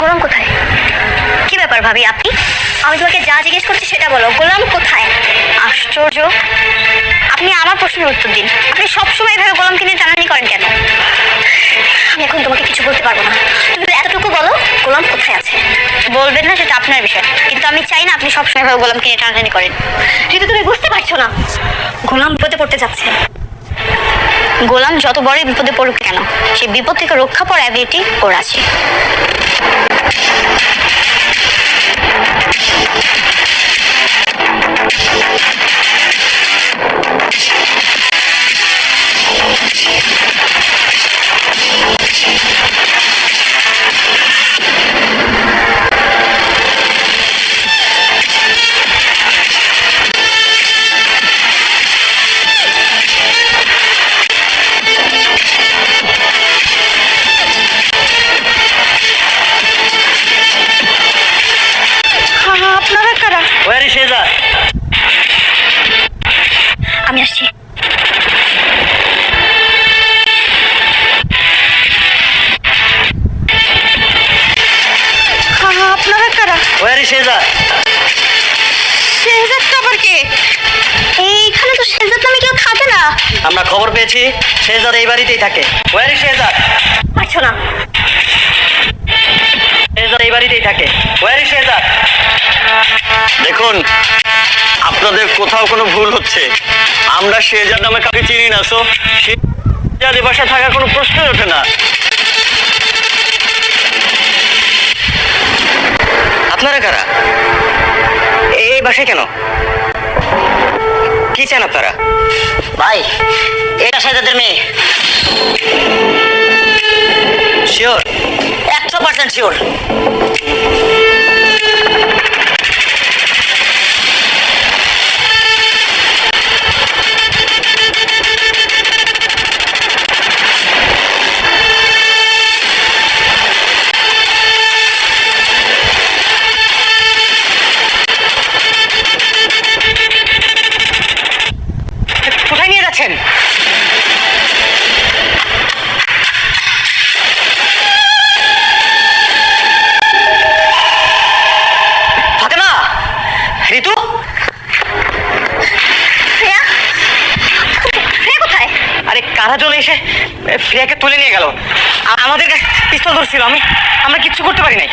গোলাম কোথায়? কি ব্যাপার ভাবি আপনি? আমি তোমাকে যা জিজ্ঞেস করছি সেটা বলো, গোলাম কোথায়? আশ্চর্য, আপনি আমার প্রশ্নের উত্তর দিন। আপনি সবসময় এভাবে গোলামকে নিয়ে টানাটানি করেন কেন? আমি এখন তোমাকে কিছু বলতে পারবো না, তুমি এতটুকু বলো গোলাম কোথায় আছে। বলবেন না সেটা আপনার বিষয়, কিন্তু আমি চাই না আপনি সবসময় এভাবে গোলামকে নিয়ে টানাটানি করেন। কিন্তু তুমি বুঝতে পারছো না, গোলাম বিপদে পড়তে যাচ্ছে। গোলাম যত বড় বিপদে পড়ুক কেন, সেই বিপদ থেকে রক্ষা পাওয়ার অ্যাবিলিটি ওর আছে। আপনারা কারা? ওয়ারি শেহজাদ, আমি আসছি। আপনারা কারা? ওয়ারি শেহজাদ। শেহজাদ আবার কে? এইখানে তো শেহজাদ নামে কেউ থাকে না। আমরা খবর পেয়েছি শেহজাদ এই বাড়িতেই থাকে। ওয়ারি শেহজাদ। পারছো না? শেহজাদ এই বাড়িতেই থাকে। ওয়ারি শেহজাদ। দেখুন, আপনাদের কোথাও কোনো ভুল হচ্ছে। আমরা শেহজাদ নামে কাউকে চিনি না, সো শেহজাদ এ বাসায় থাকার কোনো প্রশ্নই ওঠে না। আপনারা কারা? এই বাসায় কেন? কি চান আপনারা? ভাই, এটা শেহজাদের মেয়ে। শিওর? 100% শিওর। কোথায় নিয়ে যাচ্ছেন? ফাতেমা, ঋতু, শ্রেয়া? শ্রেয়া কোথায়? আরে কারা চলে এসে ফ্রিয়াকে তুলে নিয়ে গেল। আমাদের কাছে পিস্তল ধরছিল, আমরা কিচ্ছু করতে পারি নাই।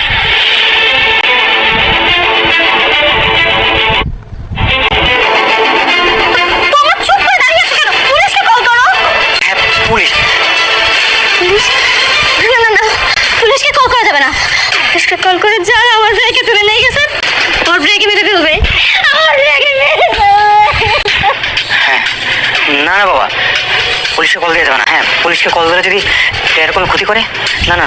তোমরা চুপ করে দাঁড়িয়ে আছো কেন? পুলিশকে কল করো। হ্যাঁ, পুলিশ। পুলিশ? না না না, পুলিশকে কল করা যাবে না। পুলিশকে কল করে যারা আমার ব্রেকে তুলে নিয়ে গেছে, ওর ব্রেকে মেরে ফেলবে। আমার ব্রেকে মেরে হ্যাঁ, না না বাবা, পুলিশকে কল দিয়ে যাবে না। হ্যাঁ, পুলিশকে কল করে যদি এর কোনো ক্ষতি করে, না না,